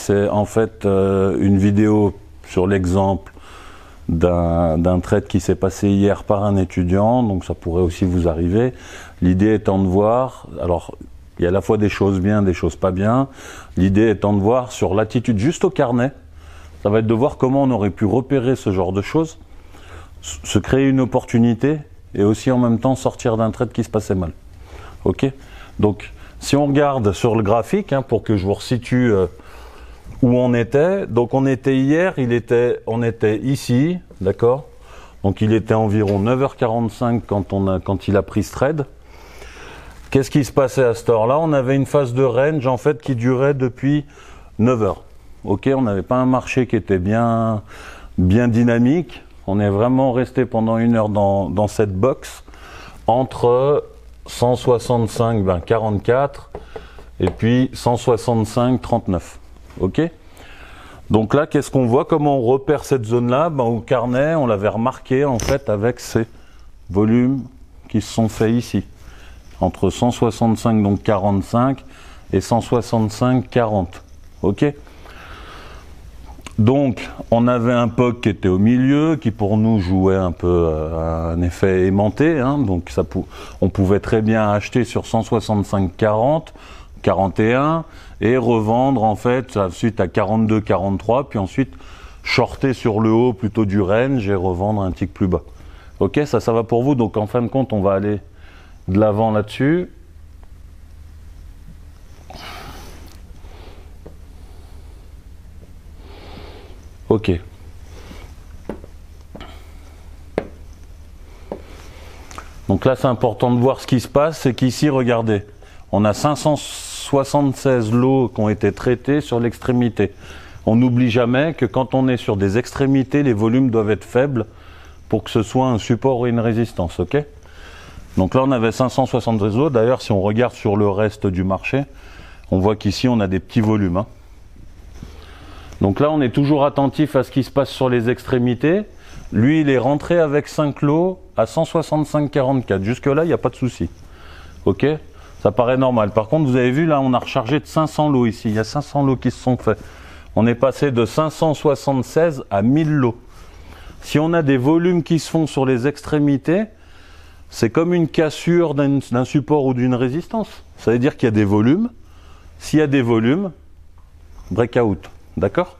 c'est en fait une vidéo sur l'exemple d'un trade qui s'est passé hier par un étudiant, donc ça pourrait aussi vous arriver. L'idée étant de voir, alors il y a à la fois des choses bien, des choses pas bien. L'idée étant de voir sur l'attitude juste au carnet, ça va être de voir comment on aurait pu repérer ce genre de choses, se créer une opportunité et aussi en même temps sortir d'un trade qui se passait mal. Ok? Donc si on regarde sur le graphique, hein, pour que je vous resitue où on était, donc on était hier, on était ici, d'accord? Donc il était environ 9h45 quand il a pris ce trade. Qu'est-ce qui se passait à cette heure-là? On avait une phase de range en fait qui durait depuis 9h. Ok, on n'avait pas un marché qui était bien dynamique. On est vraiment resté pendant une heure dans cette box entre 165,44 et puis 165,39. Ok. Donc là, qu'est-ce qu'on voit? Comment on repère cette zone-là? Au carnet, on l'avait remarqué en fait avec ces volumes qui se sont faits ici. Entre 165 donc 45 et 165 40. Ok. Donc on avait un POC qui était au milieu, qui pour nous jouait un peu un effet aimanté, hein, donc on pouvait très bien acheter sur 165 40, 41 et revendre en fait ensuite à 42 43, puis ensuite shorter sur le haut plutôt du range et revendre un tick plus bas. Ok, ça va pour vous. Donc en fin de compte on va aller de l'avant là-dessus. Ok. Donc là c'est important de voir ce qui se passe, c'est qu'ici regardez, on a 576 lots qui ont été traités sur l'extrémité. On n'oublie jamais que quand on est sur des extrémités, les volumes doivent être faibles pour que ce soit un support ou une résistance, ok? Donc là on avait 573 lots, d'ailleurs si on regarde sur le reste du marché, on voit qu'ici on a des petits volumes. Hein. Donc là on est toujours attentif à ce qui se passe sur les extrémités. Lui il est rentré avec 5 lots à 165,44, jusque là il n'y a pas de souci. Ok, ça paraît normal. Par contre vous avez vu là on a rechargé de 500 lots ici, il y a 500 lots qui se sont faits. On est passé de 576 à 1000 lots. Si on a des volumes qui se font sur les extrémités, c'est comme une cassure d'un support ou d'une résistance. Ça veut dire qu'il y a des volumes. S'il y a des volumes, breakout. D'accord?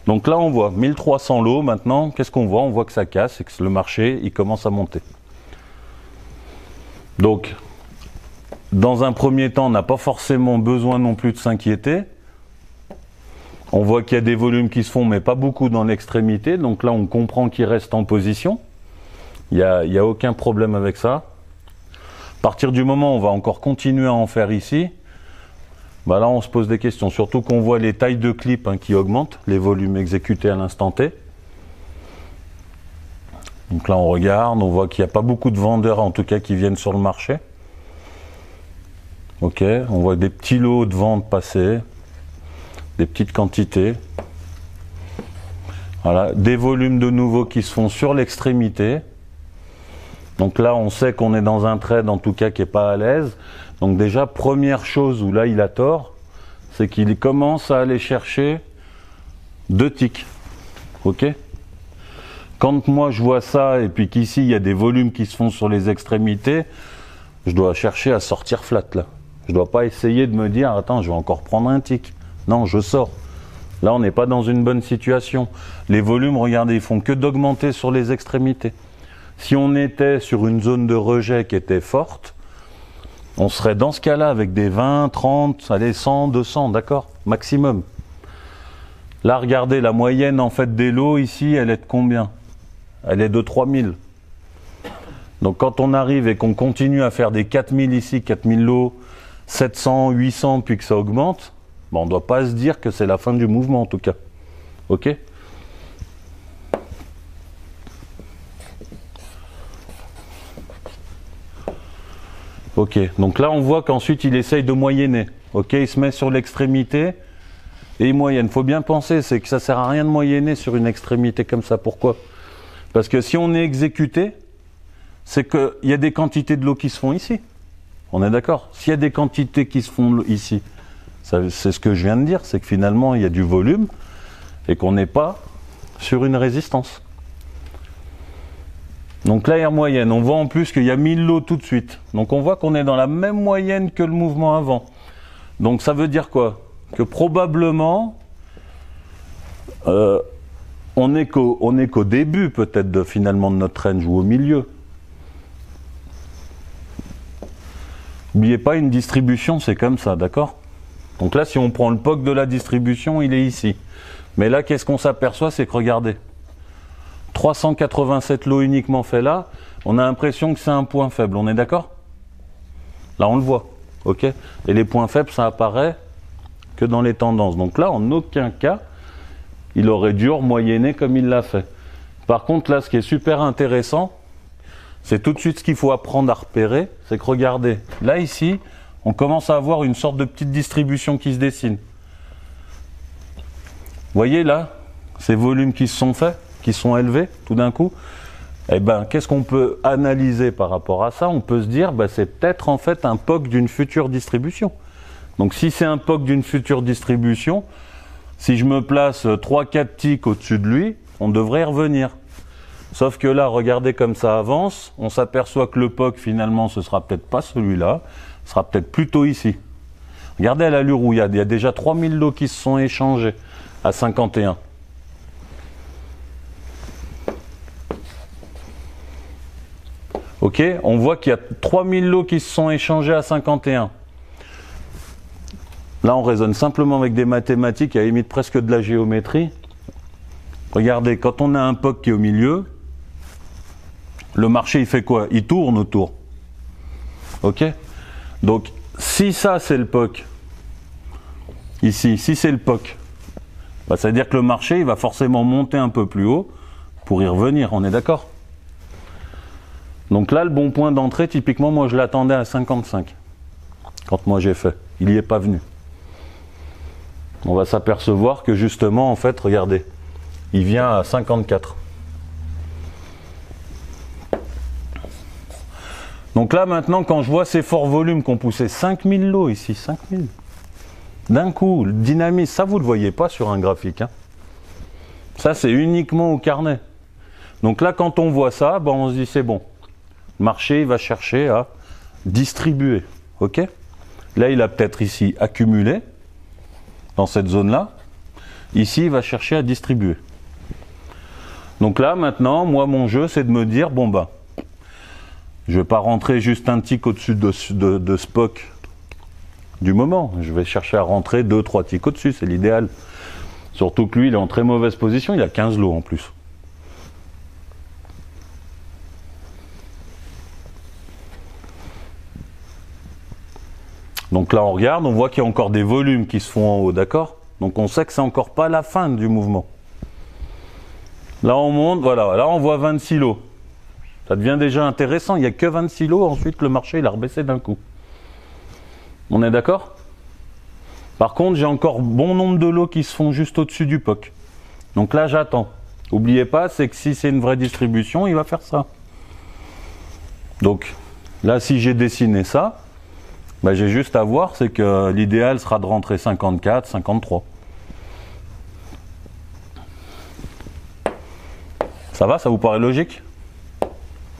Donc là, on voit 1300 lots. Maintenant, qu'est-ce qu'on voit? On voit que ça casse et que le marché, il commence à monter. Donc, dans un premier temps, on n'a pas forcément besoin non plus de s'inquiéter. On voit qu'il y a des volumes qui se font, mais pas beaucoup dans l'extrémité. Donc là, on comprend qu'il reste en position. Il n'y a aucun problème avec ça. À partir du moment où on va encore continuer à en faire ici, là on se pose des questions. Surtout qu'on voit les tailles de clips hein, qui augmentent, les volumes exécutés à l'instant T. Donc là on regarde, on voit qu'il n'y a pas beaucoup de vendeurs en tout cas qui viennent sur le marché. Ok, on voit des petits lots de vente passer, des petites quantités. Voilà, des volumes de nouveau qui se font sur l'extrémité. Donc là, on sait qu'on est dans un trade, en tout cas, qui n'est pas à l'aise. Donc déjà, première chose où là, il a tort, c'est qu'il commence à aller chercher 2 ticks. Ok? Quand moi, je vois ça, et puis qu'ici, il y a des volumes qui se font sur les extrémités, je dois chercher à sortir flat, là. Je ne dois pas essayer de me dire, attends, je vais encore prendre un tick. Non, je sors. Là, on n'est pas dans une bonne situation. Les volumes, regardez, ils font que d'augmenter sur les extrémités. Si on était sur une zone de rejet qui était forte, on serait dans ce cas-là avec des 20, 30, allez, 100, 200, d'accord? Maximum. Là, regardez, la moyenne en fait des lots ici, elle est de combien? Elle est de 3000. Donc quand on arrive et qu'on continue à faire des 4000 ici, 4000 lots, 700, 800, puis que ça augmente, on ne doit pas se dire que c'est la fin du mouvement en tout cas. Ok? Ok, donc là on voit qu'ensuite il essaye de moyenner. Ok, il se met sur l'extrémité et il moyenne. Il faut bien penser, c'est que ça sert à rien de moyenner sur une extrémité comme ça. Pourquoi? Parce que si on est exécuté, c'est qu'il y a des quantités de l'eau qui se font ici. On est d'accord? S'il y a des quantités qui se font ici, C'est ce que je viens de dire, c'est que finalement il y a du volume et qu'on n'est pas sur une résistance. Donc la R moyenne, on voit en plus qu'il y a 1000 lots tout de suite. Donc on voit qu'on est dans la même moyenne que le mouvement avant. Donc ça veut dire quoi? Que probablement on n'est qu'au début peut-être finalement de notre range ou au milieu. N'oubliez pas, une distribution c'est comme ça, d'accord? Donc là si on prend le POC de la distribution, il est ici. Mais là qu'est-ce qu'on s'aperçoit? C'est que regardez, 387 lots uniquement fait là, on a l'impression que c'est un point faible, on est d'accord? Là on le voit, ok? Et les points faibles ça apparaît que dans les tendances. Donc là en aucun cas il aurait dû remoyenner comme il l'a fait. Par contre là ce qui est super intéressant, c'est tout de suite ce qu'il faut apprendre à repérer, c'est que regardez, là ici on commence à avoir une sorte de petite distribution qui se dessine. Vous voyez là, ces volumes qui se sont faits, qui sont élevés tout d'un coup, eh ben, qu'est-ce qu'on peut analyser par rapport à ça? On peut se dire, ben, c'est peut-être en fait un POC d'une future distribution. Donc si c'est un POC d'une future distribution, si je me place 3-4 ticks au-dessus de lui, on devrait y revenir. Sauf que là, regardez comme ça avance, on s'aperçoit que le POC finalement ce sera peut-être pas celui-là, ce sera peut-être plutôt ici. Regardez à l'allure où il y a déjà 3000 lots qui se sont échangés à 51. Ok, on voit qu'il y a 3000 lots qui se sont échangés à 51. Là, on raisonne simplement avec des mathématiques, à la limite presque de la géométrie. Regardez, quand on a un POC qui est au milieu, le marché, il fait quoi? Il tourne autour. Ok? Donc, si ça, c'est le POC, ici, si c'est le POC, bah, ça veut dire que le marché, il va forcément monter un peu plus haut pour y revenir, on est d'accord? Donc là, le bon point d'entrée, typiquement, moi, je l'attendais à 55. Quand moi, j'ai fait. Il n'y est pas venu. On va s'apercevoir que justement, en fait, regardez, il vient à 54. Donc là, maintenant, quand je vois ces forts volumes qui ont poussé 5000 lots ici, 5000, d'un coup, le dynamisme, ça, vous ne le voyez pas sur un graphique. Hein. Ça, c'est uniquement au carnet. Donc là, quand on voit ça, ben, on se dit, c'est bon. Le marché, il va chercher à distribuer. Ok? Là, il a peut-être ici accumulé, dans cette zone-là. Ici, il va chercher à distribuer. Donc là, maintenant, moi, mon jeu, c'est de me dire, bon, bah, je ne vais pas rentrer juste un tick au-dessus de ce POC du moment. Je vais chercher à rentrer 2-3 ticks au-dessus, c'est l'idéal. Surtout que lui, il est en très mauvaise position, il a 15 lots en plus. Donc là, on regarde, on voit qu'il y a encore des volumes qui se font en haut, d'accord? Donc on sait que c'est encore pas la fin du mouvement. Là, on monte, voilà, là, on voit 26 lots. Ça devient déjà intéressant, il n'y a que 26 lots, ensuite le marché, il a rebaissé d'un coup. On est d'accord? Par contre, j'ai encore bon nombre de lots qui se font juste au-dessus du POC. Donc là, j'attends. N'oubliez pas, c'est que si c'est une vraie distribution, il va faire ça. Donc, là, si j'ai dessiné ça, ben, j'ai juste à voir, c'est que l'idéal sera de rentrer 54, 53. Ça va, ça vous paraît logique?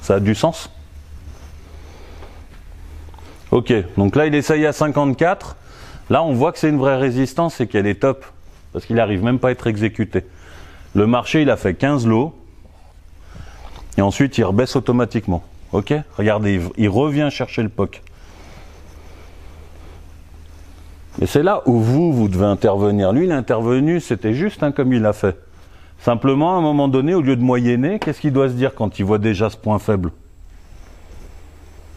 Ça a du sens? Ok, donc là il essaye à 54. Là on voit que c'est une vraie résistance et qu'elle est top. Parce qu'il n'arrive même pas à être exécuté. Le marché il a fait 15 lots. Et ensuite il rebaisse automatiquement. Ok, regardez, il revient chercher le POC. Et c'est là où vous devez intervenir. Lui, il est intervenu, c'était juste hein, comme il a fait. Simplement, à un moment donné, au lieu de moyenner, qu'est-ce qu'il doit se dire quand il voit déjà ce point faible?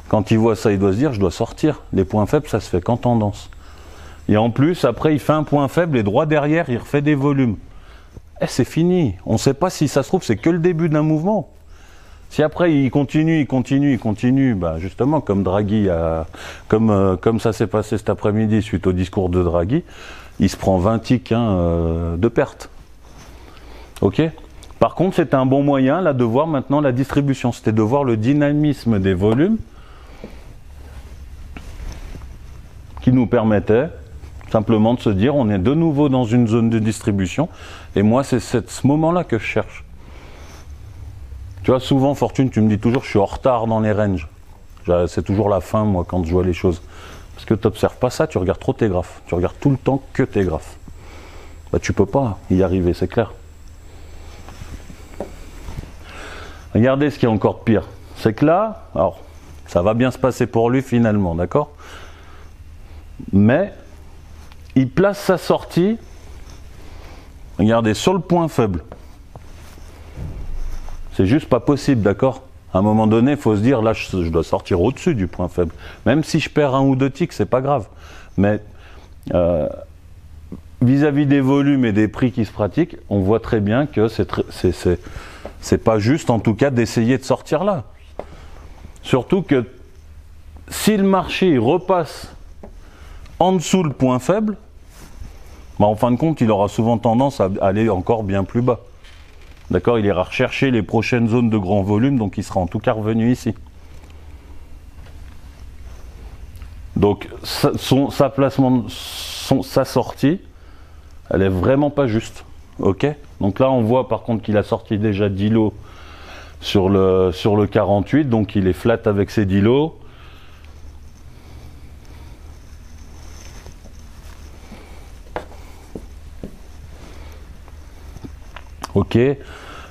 Quand il voit ça, il doit se dire, je dois sortir. Les points faibles, ça se fait qu'en tendance. Et en plus, après, il fait un point faible et droit derrière, il refait des volumes. Eh, c'est fini. On ne sait pas si ça se trouve, c'est que le début d'un mouvement. Si après il continue, bah justement comme Draghi, comme ça s'est passé cet après-midi suite au discours de Draghi, il se prend 20 ticks de perte. Ok. Par contre, c'était un bon moyen là de voir maintenant la distribution, c'était de voir le dynamisme des volumes qui nous permettait Simplement de se dire, on est de nouveau dans une zone de distribution, et moi, c'est ce moment-là que je cherche. Tu vois, souvent, Fortune, tu me dis toujours, je suis en retard dans les ranges. C'est toujours la fin, moi, quand je vois les choses. Parce que tu n'observes pas ça, tu regardes trop tes graphes. Tu regardes tout le temps que tes graphes. Bah, tu peux pas y arriver, c'est clair. Regardez ce qui est encore pire. C'est que là, alors, ça va bien se passer pour lui finalement, d'accord? Mais, il place sa sortie, regardez, sur le point faible. C'est juste pas possible, d'accord? À un moment donné, il faut se dire, là, je dois sortir au-dessus du point faible. Même si je perds 1 ou 2 ticks, c'est pas grave. Mais vis-à-vis des volumes et des prix qui se pratiquent, on voit très bien que c'est pas juste, en tout cas, d'essayer de sortir là. Surtout que si le marché repasse en dessous le point faible, bah, en fin de compte, il aura souvent tendance à aller encore bien plus bas. D'accord, il ira rechercher les prochaines zones de grand volume, donc il sera en tout cas revenu ici. Donc sa sortie, elle est vraiment pas juste. Ok. Donc là, on voit par contre qu'il a sorti déjà 10 lots sur le 48, donc il est flat avec ses 10 lots. Ok.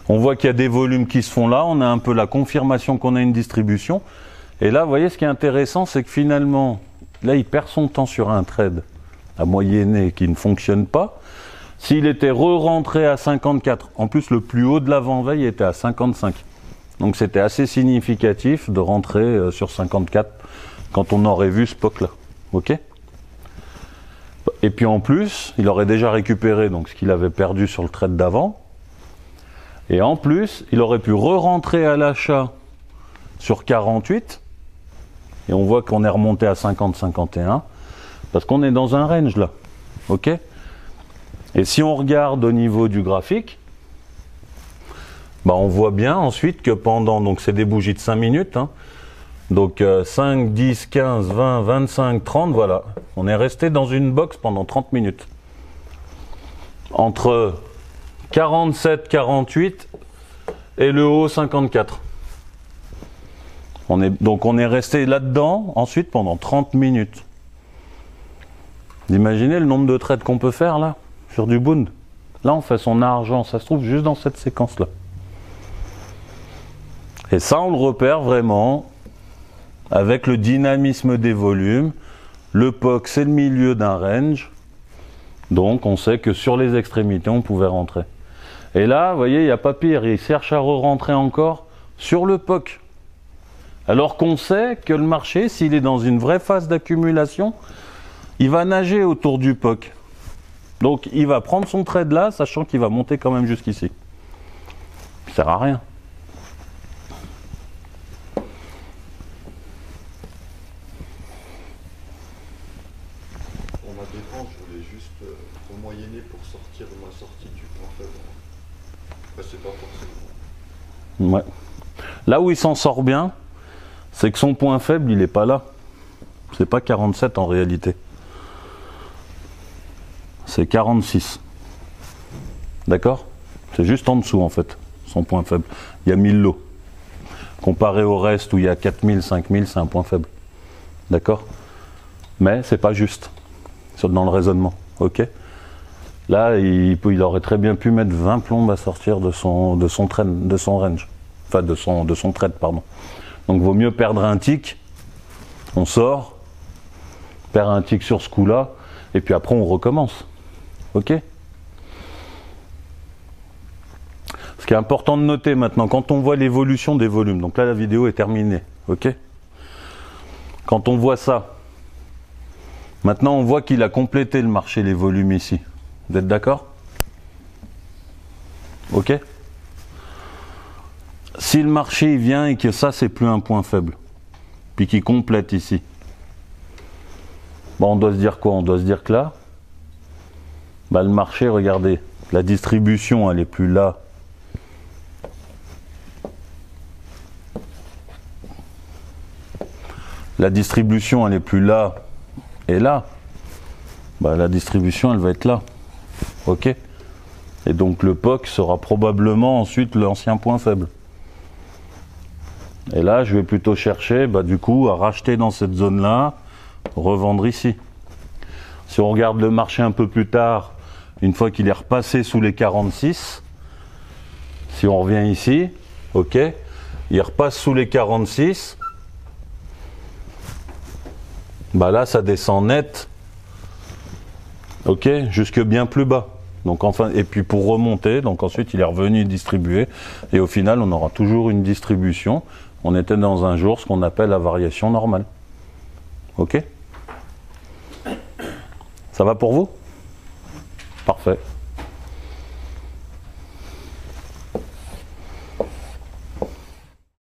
On voit qu'il y a des volumes qui se font là, on a un peu la confirmation qu'on a une distribution. Et là, vous voyez, ce qui est intéressant, c'est que finalement, là, il perd son temps sur un trade à moyenner qui ne fonctionne pas. S'il était re-rentré à 54, en plus, le plus haut de l'avant-veille était à 55. Donc, c'était assez significatif de rentrer sur 54 quand on aurait vu ce POC là. Ok ? Et puis, en plus, il aurait déjà récupéré donc, ce qu'il avait perdu sur le trade d'avant. Et en plus, il aurait pu re-rentrer à l'achat sur 48. Et on voit qu'on est remonté à 50-51. Parce qu'on est dans un range là. Ok ? Et si on regarde au niveau du graphique, bah on voit bien ensuite que pendant, donc c'est des bougies de 5 minutes. Hein, donc 5, 10, 15, 20, 25, 30, voilà. On est resté dans une box pendant 30 minutes. Entre 47, 48 et le haut 54. Donc on est resté là-dedans ensuite pendant 30 minutes. Vous imaginez le nombre de trades qu'on peut faire là sur du Bund. Là on fait son argent, ça se trouve juste dans cette séquence là. Et ça on le repère vraiment avec le dynamisme des volumes. Le POC c'est le milieu d'un range. Donc on sait que sur les extrémités on pouvait rentrer. Et là, vous voyez, il n'y a pas pire, il cherche à re-rentrer encore sur le POC. Alors qu'on sait que le marché, s'il est dans une vraie phase d'accumulation, il va nager autour du POC. Donc il va prendre son trade là, sachant qu'il va monter quand même jusqu'ici. Ça ne sert à rien. Pour ma défense, je voulais juste remoyenner pour sortir de ma sortie du point faible. Après, c'est pas forcément. Ouais. Là où il s'en sort bien, c'est que son point faible, il n'est pas là. C'est pas 47 en réalité. C'est 46. D'accord? C'est juste en dessous en fait, son point faible. Il y a 1000 lots. Comparé au reste où il y a 4000, 5000, c'est un point faible. D'accord? Mais c'est pas juste dans le raisonnement. Ok? Là, il aurait très bien pu mettre 20 plombes à sortir de son range. Enfin, de son trade, pardon. Donc, vaut mieux perdre un tick. On sort, perd un tick sur ce coup-là, et puis après, on recommence. Ok ? Ce qui est important de noter maintenant, quand on voit l'évolution des volumes, donc là, la vidéo est terminée. Ok ? Quand on voit ça, maintenant, on voit qu'il a complété le marché, les volumes ici. Vous êtes d'accord? Ok? Si le marché vient et que ça, c'est plus un point faible, puis qu'il complète ici, bon, on doit se dire quoi? On doit se dire que là, bah, le marché, regardez, la distribution, elle est plus là. La distribution, elle est plus là et là. bah, la distribution elle va être là. Ok. Et donc le POC sera probablement ensuite l'ancien point faible. Et là je vais plutôt chercher bah, du coup à racheter dans cette zone là, revendre ici. Si on regarde le marché un peu plus tard, une fois qu'il est repassé sous les 46, si on revient ici, ok, il repasse sous les 46, bah là ça descend net, ok, jusque bien plus bas. Donc enfin, et puis pour remonter, donc ensuite il est revenu distribuer, et au final on aura toujours une distribution. On était dans un jour ce qu'on appelle la variation normale. Ok? Ça va pour vous? Parfait.